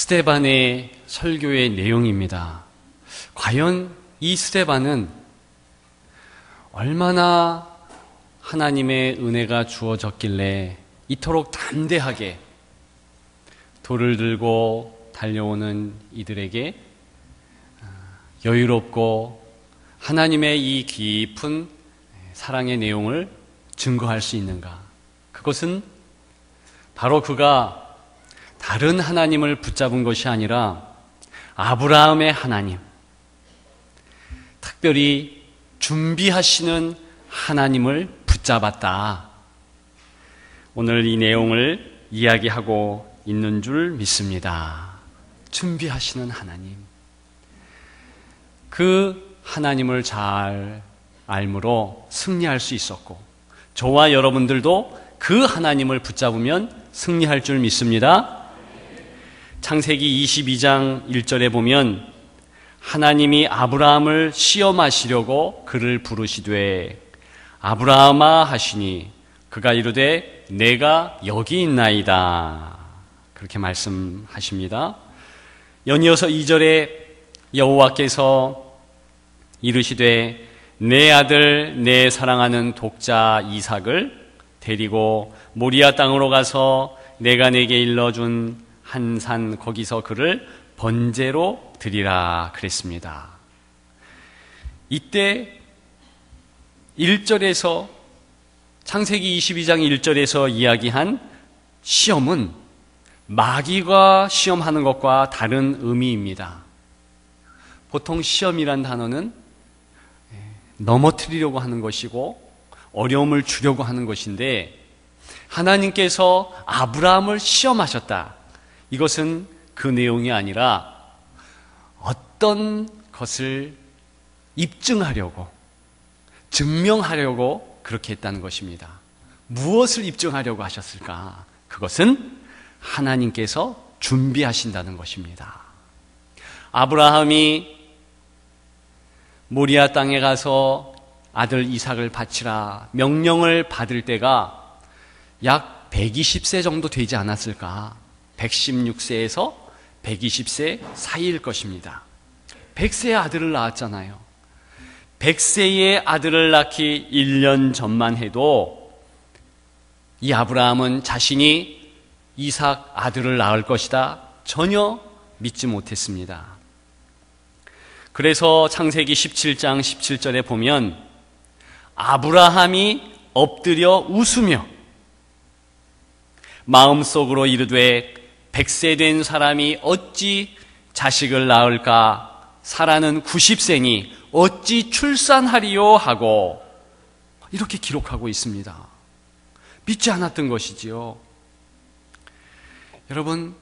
스데반의 설교의 내용입니다. 과연 이 스데반은 얼마나 하나님의 은혜가 주어졌길래 이토록 담대하게 돌을 들고 달려오는 이들에게 여유롭고 하나님의 이 깊은 사랑의 내용을 증거할 수 있는가? 그것은 바로 그가 다른 하나님을 붙잡은 것이 아니라 아브라함의 하나님, 특별히 준비하시는 하나님을 붙잡았다. 오늘 이 내용을 이야기하고 있는 줄 믿습니다. 준비하시는 하나님. 그 하나님을 잘 알므로 승리할 수 있었고, 저와 여러분들도 그 하나님을 붙잡으면 승리할 줄 믿습니다. 창세기 22장 1절에 보면 하나님이 아브라함을 시험하시려고 그를 부르시되 아브라함아 하시니 그가 이르되 내가 여기 있나이다. 그렇게 말씀하십니다. 연이어서 2절에 여호와께서 이르시되 내 아들 내 사랑하는 독자 이삭을 데리고 모리아 땅으로 가서 내가 내게 일러준 한 산 거기서 그를 번제로 드리라 그랬습니다. 이때 1절에서 창세기 22장 1절에서 이야기한 시험은 마귀가 시험하는 것과 다른 의미입니다. 보통 시험이란 단어는 넘어뜨리려고 하는 것이고 어려움을 주려고 하는 것인데 하나님께서 아브라함을 시험하셨다. 이것은 그 내용이 아니라 어떤 것을 입증하려고, 증명하려고 그렇게 했다는 것입니다. 무엇을 입증하려고 하셨을까? 그것은 하나님께서 준비하신다는 것입니다. 아브라함이 모리아 땅에 가서 아들 이삭을 바치라 명령을 받을 때가 약 120세 정도 되지 않았을까? 116세에서 120세 사이일 것입니다. 100세의 아들을 낳았잖아요. 100세의 아들을 낳기 1년 전만 해도 이 아브라함은 자신이 이삭 아들을 낳을 것이다 전혀 믿지 못했습니다. 그래서 창세기 17장 17절에 보면 아브라함이 엎드려 웃으며 마음속으로 이르되 100세 된 사람이 어찌 자식을 낳을까? 사라는 90세니 어찌 출산하리요? 하고 이렇게 기록하고 있습니다. 믿지 않았던 것이지요. 여러분,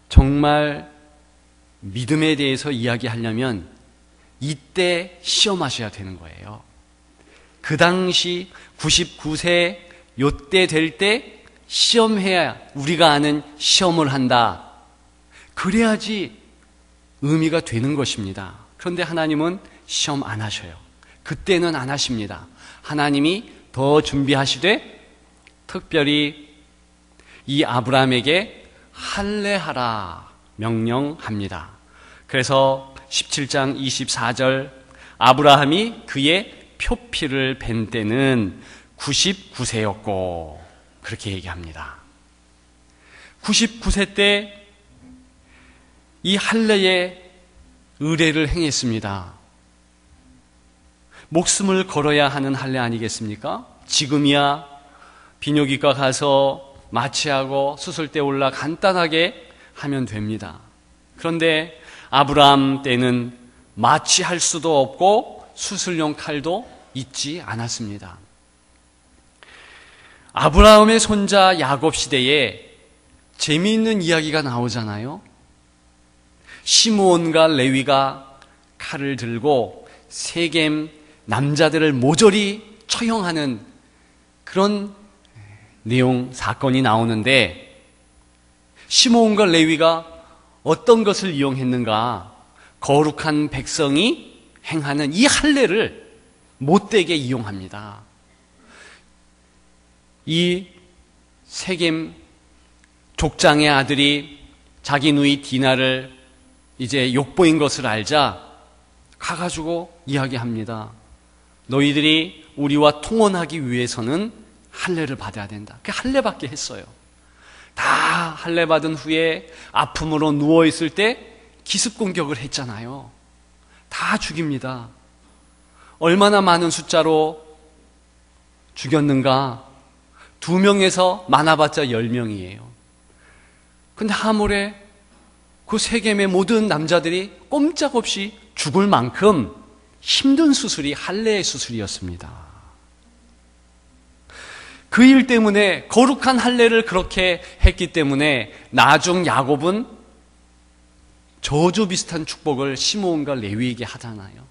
정말 믿음에 대해서 이야기하려면 이때 시험하셔야 되는 거예요. 그 당시 99세 요때 될 때 시험해야 우리가 아는 시험을 한다. 그래야지 의미가 되는 것입니다. 그런데 하나님은 시험 안 하셔요. 그때는 안 하십니다. 하나님이 더 준비하시되 특별히 이 아브라함에게 할례하라 명령합니다. 그래서 17장 24절 아브라함이 그의 표피를 벤 때는 99세였고 그렇게 얘기합니다. 99세 때 이 할례의 의례를 행했습니다. 목숨을 걸어야 하는 할례 아니겠습니까? 지금이야 비뇨기과 가서 마취하고 수술대 올라 간단하게 하면 됩니다. 그런데 아브라함 때는 마취할 수도 없고 수술용 칼도 있지 않았습니다. 아브라함의 손자 야곱 시대에 재미있는 이야기가 나오잖아요. 시므온과 레위가 칼을 들고 세겜 남자들을 모조리 처형하는 그런 내용 사건이 나오는데 시므온과 레위가 어떤 것을 이용했는가? 거룩한 백성이 행하는 이 할례를 못되게 이용합니다. 이 세겜 족장의 아들이 자기 누이 디나를 이제 욕보인 것을 알자 가가지고 이야기합니다. 너희들이 우리와 통혼하기 위해서는 할례를 받아야 된다. 그 할례 받게 했어요. 다 할례 받은 후에 아픔으로 누워있을 때 기습 공격을 했잖아요. 다 죽입니다. 얼마나 많은 숫자로 죽였는가? 2명에서 많아봤자 10명이에요. 근데 하물에 그 세겜의 모든 남자들이 꼼짝없이 죽을 만큼 힘든 수술이 할례의 수술이었습니다. 그 일 때문에 거룩한 할례를 그렇게 했기 때문에 나중 야곱은 저주 비슷한 축복을 시므온과 레위에게 하잖아요.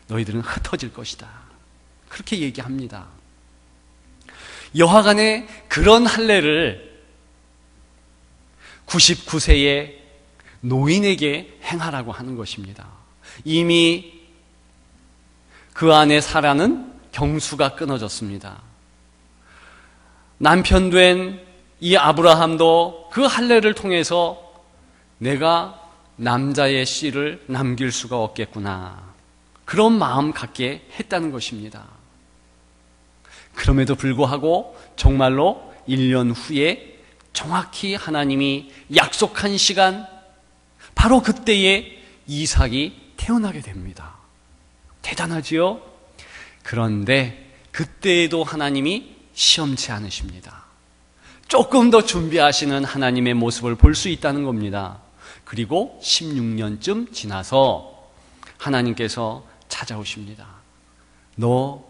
너희들은 흩어질 것이다. 그렇게 얘기합니다. 여하간에 그런 할례를 99세의 노인에게 행하라고 하는 것입니다. 이미 그 안에 사라는 경수가 끊어졌습니다. 남편 된 이 아브라함도 그 할례를 통해서 내가 남자의 씨를 남길 수가 없겠구나, 그런 마음 갖게 했다는 것입니다. 그럼에도 불구하고 정말로 1년 후에 정확히 하나님이 약속한 시간, 바로 그때에 이삭이 태어나게 됩니다. 대단하지요? 그런데 그때에도 하나님이 시험치 않으십니다. 조금 더 준비하시는 하나님의 모습을 볼 수 있다는 겁니다. 그리고 16년쯤 지나서 하나님께서 찾아오십니다. 너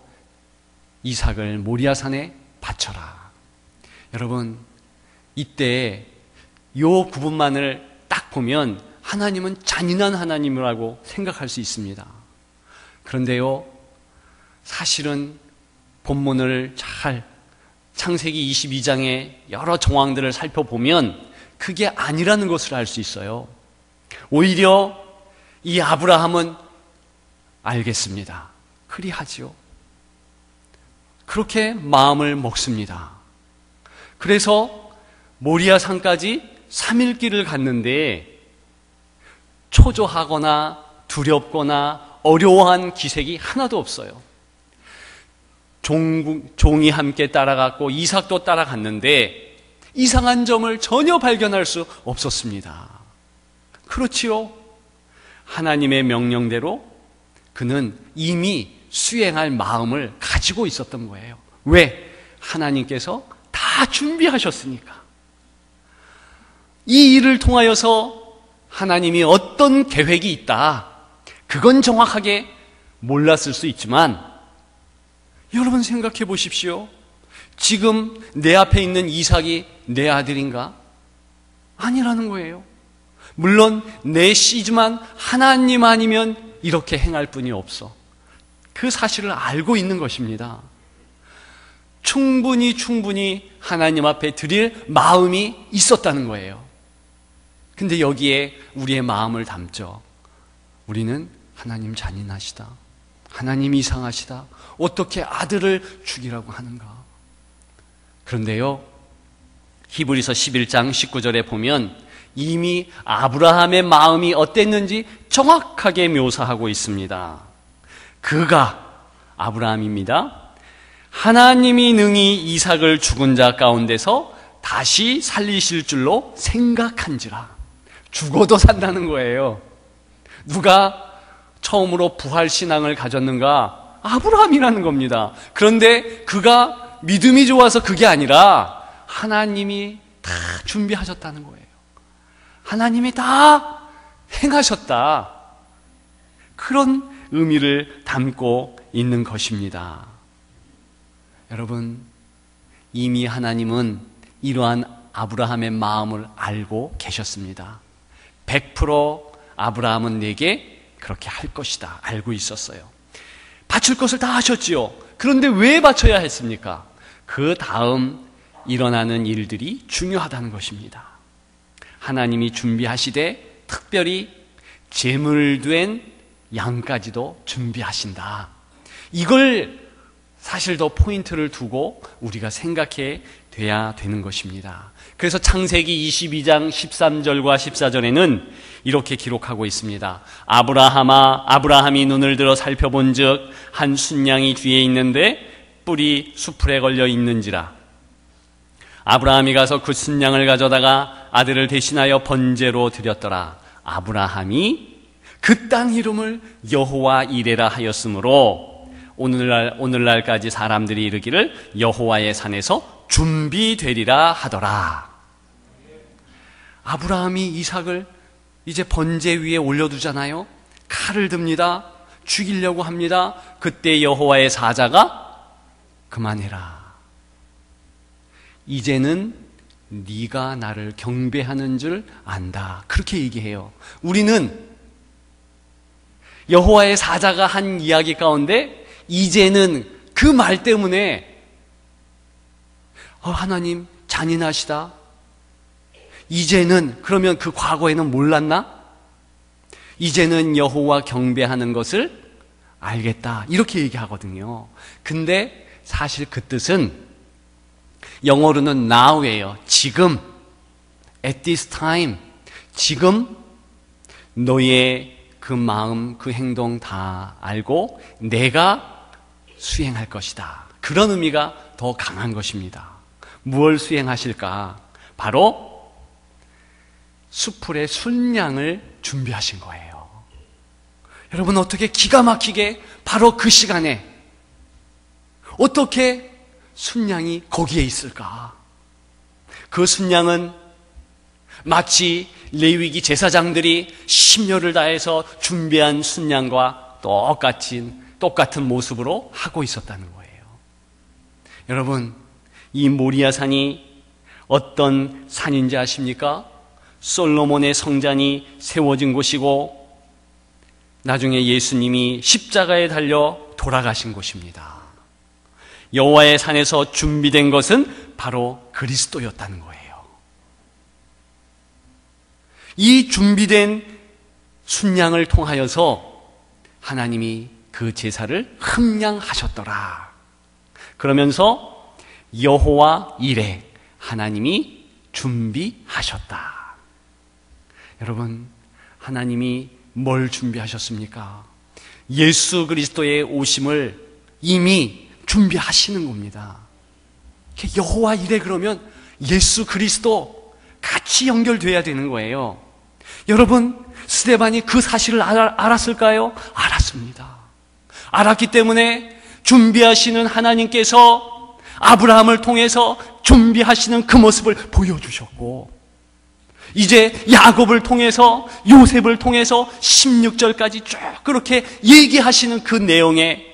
이삭을 모리아산에 바쳐라. 여러분, 이때 요 부분만을 딱 보면 하나님은 잔인한 하나님이라고 생각할 수 있습니다. 그런데요, 사실은 본문을 잘 창세기 22장의 여러 정황들을 살펴보면 그게 아니라는 것을 알 수 있어요. 오히려 이 아브라함은 알겠습니다. 그리하지요. 그렇게 마음을 먹습니다. 그래서 모리아산까지 3일 길을 갔는데 초조하거나 두렵거나 어려워한 기색이 하나도 없어요. 종이 함께 따라갔고 이삭도 따라갔는데 이상한 점을 전혀 발견할 수 없었습니다. 그렇지요? 하나님의 명령대로 그는 이미 수행할 마음을 가지고 있었던 거예요. 왜? 하나님께서 다 준비하셨으니까. 이 일을 통하여서 하나님이 어떤 계획이 있다, 그건 정확하게 몰랐을 수 있지만 여러분 생각해 보십시오. 지금 내 앞에 있는 이삭이 내 아들인가? 아니라는 거예요. 물론 내 씨지만 하나님 아니면 이렇게 행할 분이 없어. 그 사실을 알고 있는 것입니다. 충분히 하나님 앞에 드릴 마음이 있었다는 거예요. 근데 여기에 우리의 마음을 담죠. 우리는 하나님 잔인하시다, 하나님 이상하시다, 어떻게 아들을 죽이라고 하는가. 그런데요, 히브리서 11장 19절에 보면 이미 아브라함의 마음이 어땠는지 정확하게 묘사하고 있습니다. 그가, 아브라함입니다, 하나님이 능히 이삭을 죽은 자 가운데서 다시 살리실 줄로 생각한지라. 죽어도 산다는 거예요. 누가 처음으로 부활신앙을 가졌는가? 아브라함이라는 겁니다. 그런데 그가 믿음이 좋아서 그게 아니라 하나님이 다 준비하셨다는 거예요. 하나님이 다 행하셨다, 그런 의미를 담고 있는 것입니다. 여러분, 이미 하나님은 이러한 아브라함의 마음을 알고 계셨습니다. 100% 아브라함은 내게 그렇게 할 것이다 알고 있었어요. 바칠 것을 다 하셨지요. 그런데 왜 바쳐야 했습니까? 그 다음 일어나는 일들이 중요하다는 것입니다. 하나님이 준비하시되 특별히 제물된 양까지도 준비하신다. 이걸 사실 더 포인트를 두고 우리가 생각해 돼야 되는 것입니다. 그래서 창세기 22장 13절과 14절에는 이렇게 기록하고 있습니다. 아브라함이 눈을 들어 살펴본 즉 한 순양이 뒤에 있는데 뿔이 수풀에 걸려 있는지라. 아브라함이 가서 그 순양을 가져다가 아들을 대신하여 번제로 드렸더라. 아브라함이 그 땅 이름을 여호와 이레라 하였으므로 오늘날까지 사람들이 이르기를 여호와의 산에서 준비되리라 하더라. 아브라함이 이삭을 이제 번제 위에 올려두잖아요. 칼을 듭니다. 죽이려고 합니다. 그때 여호와의 사자가 그만해라. 이제는 네가 나를 경배하는 줄 안다. 그렇게 얘기해요. 우리는 여호와의 사자가 한 이야기 가운데 이제는 그 말 때문에 하나님 잔인하시다. 이제는 그러면 그 과거에는 몰랐나? 이제는 여호와 경배하는 것을 알겠다. 이렇게 얘기하거든요. 근데 사실 그 뜻은 영어로는 now예요. 지금, at this time, 지금 너의 그 마음, 그 행동 다 알고 내가 수행할 것이다. 그런 의미가 더 강한 것입니다. 무엇을 수행하실까? 바로 수풀의 순양을 준비하신 거예요. 여러분, 어떻게 기가 막히게 바로 그 시간에 어떻게 순양이 거기에 있을까? 그 순양은 마치 레위기 제사장들이 심려를 다해서 준비한 순양과 똑같은 모습으로 하고 있었다는 거예요. 여러분, 이 모리아산이 어떤 산인지 아십니까? 솔로몬의 성전이 세워진 곳이고 나중에 예수님이 십자가에 달려 돌아가신 곳입니다. 여호와의 산에서 준비된 것은 바로 그리스도였다는 거예요. 이 준비된 순양을 통하여서 하나님이 그 제사를 흠량하셨더라. 그러면서 여호와 이레, 하나님이 준비하셨다. 여러분, 하나님이 뭘 준비하셨습니까? 예수 그리스도의 오심을 이미 준비하시는 겁니다. 여호와 이레 그러면 예수 그리스도 같이 연결돼야 되는 거예요. 여러분, 스데반이 그 사실을 알았을까요? 알았습니다. 알았기 때문에 준비하시는 하나님께서 아브라함을 통해서 준비하시는 그 모습을 보여주셨고, 이제 야곱을 통해서, 요셉을 통해서 16절까지 쭉 그렇게 얘기하시는 그 내용의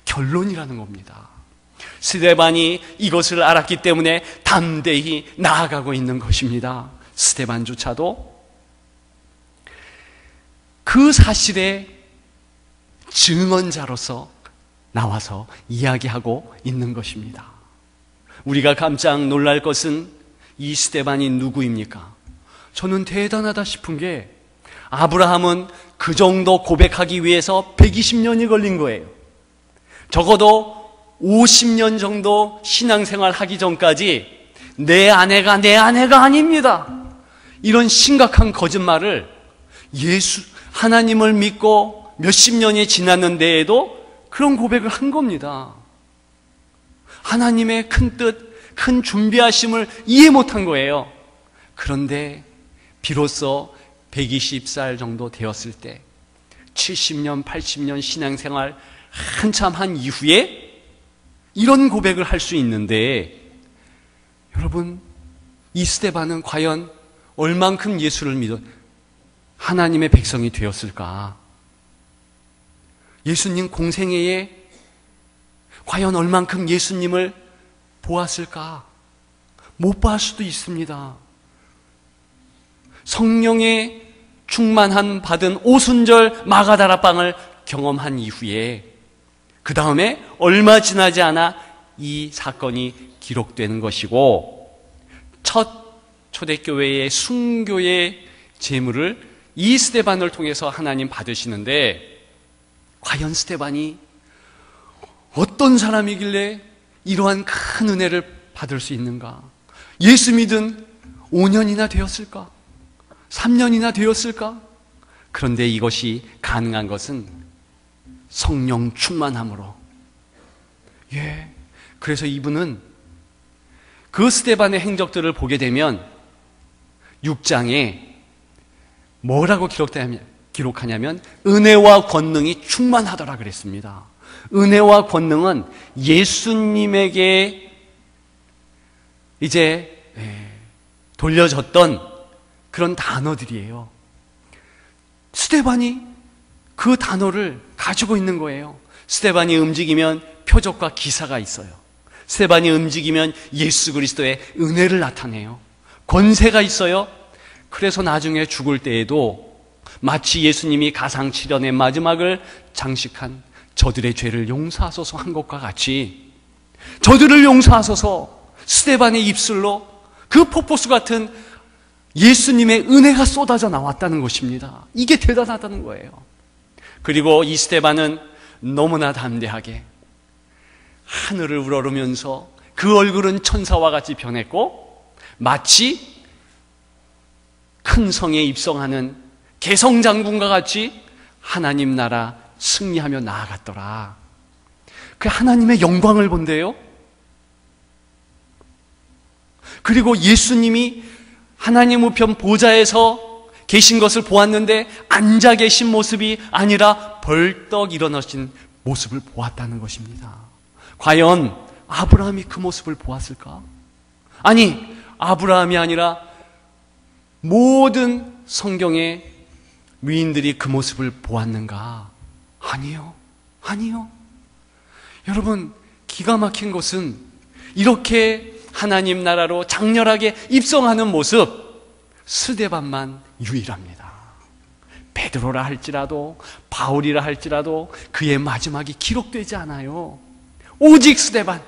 결론이라는 겁니다. 스데반이 이것을 알았기 때문에 담대히 나아가고 있는 것입니다. 스데반조차도 그 사실의 증언자로서 나와서 이야기하고 있는 것입니다. 우리가 깜짝 놀랄 것은 이 스데반이 누구입니까? 저는 대단하다 싶은 게 아브라함은 그 정도 고백하기 위해서 120년이 걸린 거예요. 적어도 50년 정도 신앙생활 하기 전까지 내 아내가 아닙니다. 이런 심각한 거짓말을 하나님을 믿고 몇십 년이 지났는데에도 그런 고백을 한 겁니다. 하나님의 큰 뜻, 큰 준비하심을 이해 못한 거예요. 그런데 비로소 120살 정도 되었을 때 70년, 80년 신앙생활 한참 한 이후에 이런 고백을 할 수 있는데, 여러분, 이 스데반은 과연 얼만큼 예수를 믿어 하나님의 백성이 되었을까? 예수님 공생애에 과연 얼만큼 예수님을 보았을까? 못 볼 수도 있습니다. 성령의 충만함 받은 오순절 마가다라빵을 경험한 이후에 그 다음에 얼마 지나지 않아 이 사건이 기록되는 것이고, 첫 초대교회의 순교의 제물을 이 스데반을 통해서 하나님 받으시는데, 과연 스데반이 어떤 사람이길래 이러한 큰 은혜를 받을 수 있는가? 예수 믿은 5년이나 되었을까? 3년이나 되었을까? 그런데 이것이 가능한 것은 성령 충만함으로. 그래서 이분은 그 스데반의 행적들을 보게 되면 6장에 뭐라고 기록하냐면 은혜와 권능이 충만하더라 그랬습니다. 은혜와 권능은 예수님에게 이제 돌려졌던 그런 단어들이에요. 스데반이 그 단어를 가지고 있는 거예요. 스데반이 움직이면 표적과 기사가 있어요. 스데반이 움직이면 예수 그리스도의 은혜를 나타내요. 권세가 있어요. 그래서 나중에 죽을 때에도 마치 예수님이 가상칠연의 마지막을 장식한 저들의 죄를 용서하소서 한 것과 같이 저들을 용서하소서 스데반의 입술로 그 폭포수 같은 예수님의 은혜가 쏟아져 나왔다는 것입니다. 이게 대단하다는 거예요. 그리고 이 스데반은 너무나 담대하게 하늘을 우러르면서 그 얼굴은 천사와 같이 변했고 마치 큰 성에 입성하는 개성장군과 같이 하나님 나라 승리하며 나아갔더라. 그 하나님의 영광을 본대요. 그리고 예수님이 하나님 우편 보좌에서 계신 것을 보았는데 앉아 계신 모습이 아니라 벌떡 일어나신 모습을 보았다는 것입니다. 과연 아브라함이 그 모습을 보았을까? 아니, 아브라함이 아니라 모든 성경의 위인들이 그 모습을 보았는가? 아니요. 여러분, 기가 막힌 것은 이렇게 하나님 나라로 장렬하게 입성하는 모습, 스데반만 유일합니다. 베드로라 할지라도 바울이라 할지라도 그의 마지막이 기록되지 않아요. 오직 스데반.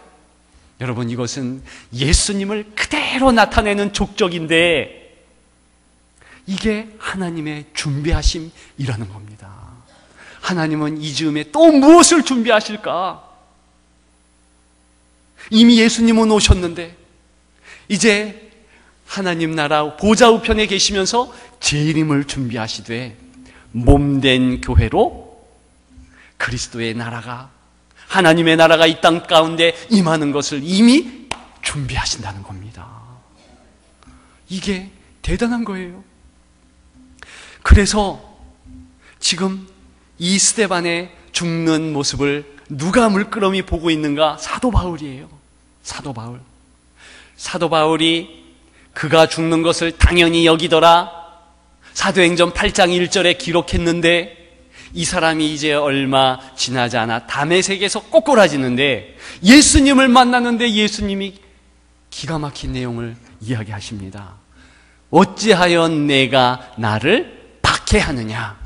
여러분, 이것은 예수님을 그대로 나타내는 족적인데 이게 하나님의 준비하심이라는 겁니다. 하나님은 이 즈음에 또 무엇을 준비하실까? 이미 예수님은 오셨는데 이제 하나님 나라 보좌 우편에 계시면서 재림을 준비하시되 몸된 교회로 그리스도의 나라가, 하나님의 나라가 이 땅 가운데 임하는 것을 이미 준비하신다는 겁니다. 이게 대단한 거예요. 그래서 지금 이 스데반의 죽는 모습을 누가 물끄러미 보고 있는가? 사도 바울이에요. 사도 바울이 그가 죽는 것을 당연히 여기더라. 사도행전 8장 1절에 기록했는데 이 사람이 이제 얼마 지나지 않아 다메섹에서 꼬꾸라지는데 예수님을 만나는데 예수님이 기가 막힌 내용을 이야기하십니다. 어찌하여 내가 나를 박해하느냐?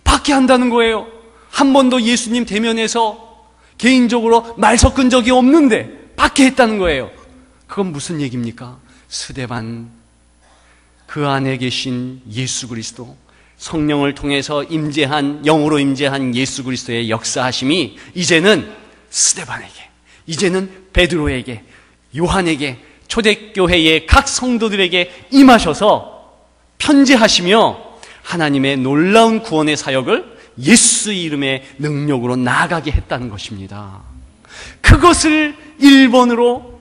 박해한다는 거예요. 한 번도 예수님 대면에서 개인적으로 말 섞은 적이 없는데 박해했다는 거예요. 그건 무슨 얘기입니까? 스데반, 그 안에 계신 예수 그리스도, 성령을 통해서 임재한, 영으로 임재한 예수 그리스도의 역사하심이 이제는 스데반에게, 이제는 베드로에게, 요한에게, 초대교회의 각 성도들에게 임하셔서 편지하시며 하나님의 놀라운 구원의 사역을 예수 이름의 능력으로 나아가게 했다는 것입니다. 그것을 1번으로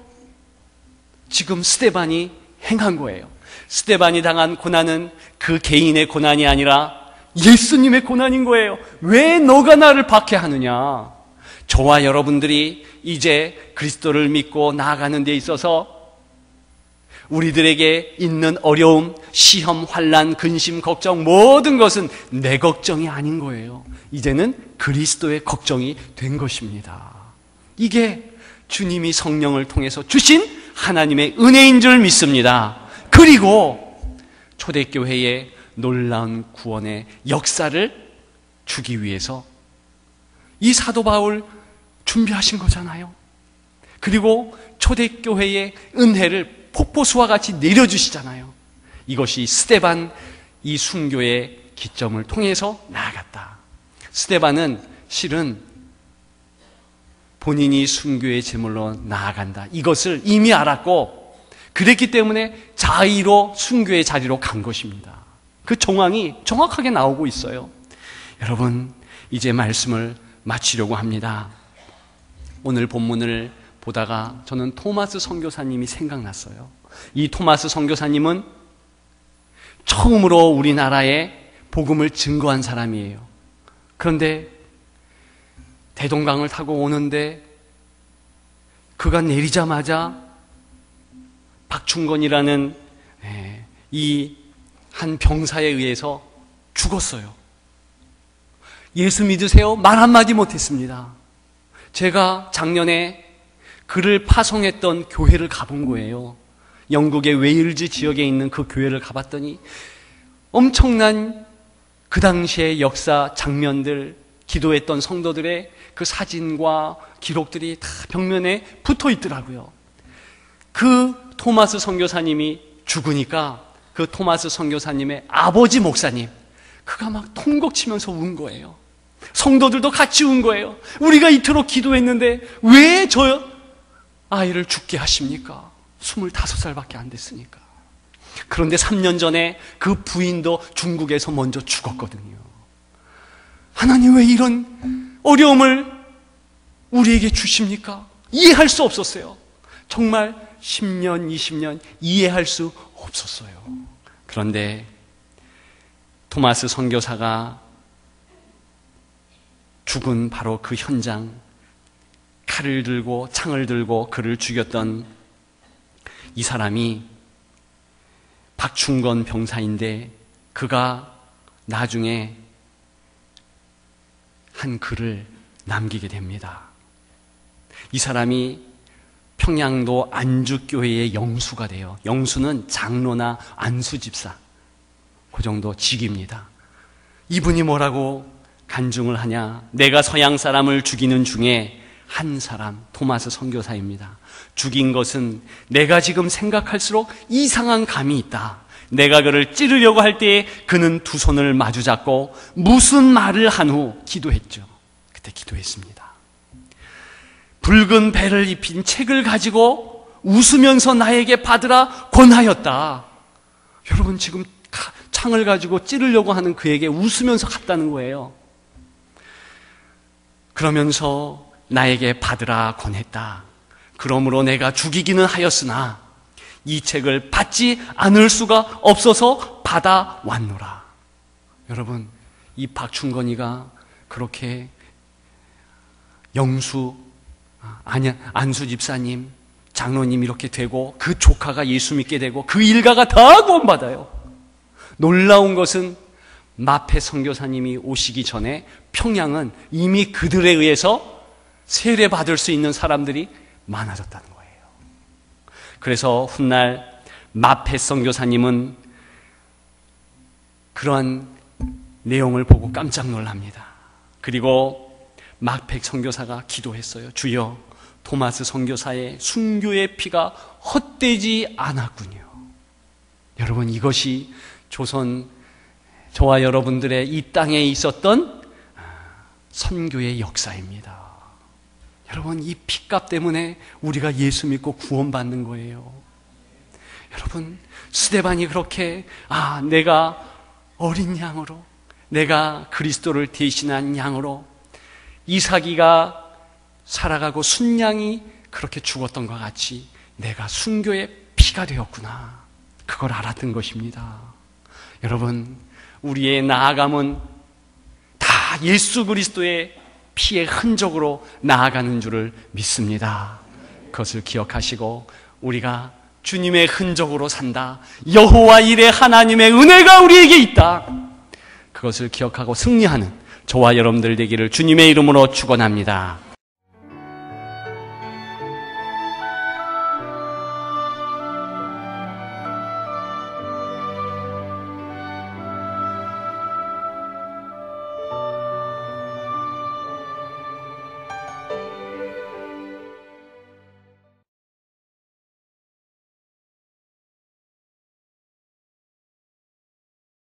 지금 스데반이 행한 거예요. 스데반이 당한 고난은 그 개인의 고난이 아니라 예수님의 고난인 거예요. 왜 너가 나를 박해하느냐? 저와 여러분들이 이제 그리스도를 믿고 나아가는 데 있어서 우리들에게 있는 어려움, 시험, 환난, 근심, 걱정, 모든 것은 내 걱정이 아닌 거예요. 이제는 그리스도의 걱정이 된 것입니다. 이게 주님이 성령을 통해서 주신 하나님의 은혜인 줄 믿습니다. 그리고 초대교회의 놀라운 구원의 역사를 주기 위해서 이 사도 바울 준비하신 거잖아요. 그리고 초대교회의 은혜를 폭포수와 같이 내려주시잖아요. 이것이 스데반 이 순교의 기점을 통해서 나아갔다. 스데반은 실은 본인이 순교의 제물로 나아간다, 이것을 이미 알았고 그랬기 때문에 자의로 순교의 자리로 간 것입니다. 그 정황이 정확하게 나오고 있어요. 여러분, 이제 말씀을 마치려고 합니다. 오늘 본문을 보다가 저는 토마스 선교사님이 생각났어요. 이 토마스 선교사님은 처음으로 우리나라에 복음을 증거한 사람이에요. 그런데 대동강을 타고 오는데 그가 내리자마자 박충건이라는 이 한 병사에 의해서 죽었어요. 예수 믿으세요? 말 한마디 못했습니다. 제가 작년에 그를 파송했던 교회를 가본 거예요. 영국의 웨일즈 지역에 있는 그 교회를 가봤더니 엄청난 그 당시의 역사 장면들, 기도했던 성도들의 그 사진과 기록들이 다 벽면에 붙어 있더라고요. 그 토마스 선교사님이 죽으니까 그 토마스 선교사님의 아버지 목사님, 그가 막 통곡 치면서 운 거예요. 성도들도 같이 운 거예요. 우리가 이토록 기도했는데 왜 저 아이를 죽게 하십니까? 25살밖에 안 됐으니까. 그런데 3년 전에 그 부인도 중국에서 먼저 죽었거든요. 하나님 왜 이런 어려움을 우리에게 주십니까? 이해할 수 없었어요. 정말 10년, 20년 이해할 수 없었어요. 그런데 토마스 선교사가 죽은 바로 그 현장, 칼을 들고 창을 들고 그를 죽였던 이 사람이 박충건 병사인데, 그가 나중에 한 글을 남기게 됩니다. 이 사람이 평양도 안주교회의 영수가 돼요. 영수는 장로나 안수집사, 그 정도 직위입니다. 이분이 뭐라고 간증을 하냐? 내가 서양 사람을 죽이는 중에 한 사람, 토마스 선교사입니다. 죽인 것은 내가 지금 생각할수록 이상한 감이 있다. 내가 그를 찌르려고 할 때에 그는 두 손을 마주 잡고 무슨 말을 한 후 기도했죠. 그때 기도했습니다. 붉은 배를 입힌 책을 가지고 웃으면서 나에게 받으라 권하였다. 여러분, 지금 창을 가지고 찌르려고 하는 그에게 웃으면서 갔다는 거예요. 그러면서 나에게 받으라 권했다. 그러므로 내가 죽이기는 하였으나 이 책을 받지 않을 수가 없어서 받아왔노라. 여러분, 이 박충건이가 그렇게 영수, 안수 집사님, 장로님 이렇게 되고 그 조카가 예수 믿게 되고 그 일가가 다 구원받아요. 놀라운 것은 마페 선교사님이 오시기 전에 평양은 이미 그들에 의해서 세례받을 수 있는 사람들이 많아졌다는 거예요. 그래서 훗날 마페 선교사님은 그러한 내용을 보고 깜짝 놀랍니다. 그리고 마페 선교사가 기도했어요. 주여, 토마스 선교사의 순교의 피가 헛되지 않았군요. 여러분, 이것이 조선, 저와 여러분들의 이 땅에 있었던 선교의 역사입니다. 여러분, 이 피값 때문에 우리가 예수 믿고 구원받는 거예요. 여러분, 스데반이 그렇게 내가 어린 양으로, 내가 그리스도를 대신한 양으로 이삭이가 살아가고 순양이 그렇게 죽었던 것 같이 내가 순교의 피가 되었구나, 그걸 알았던 것입니다. 여러분, 우리의 나아감은 다 예수 그리스도의 피의 흔적으로 나아가는 줄을 믿습니다. 그것을 기억하시고 우리가 주님의 흔적으로 산다, 여호와 일의 하나님의 은혜가 우리에게 있다, 그것을 기억하고 승리하는 저와 여러분들 되기를 주님의 이름으로 축원합니다.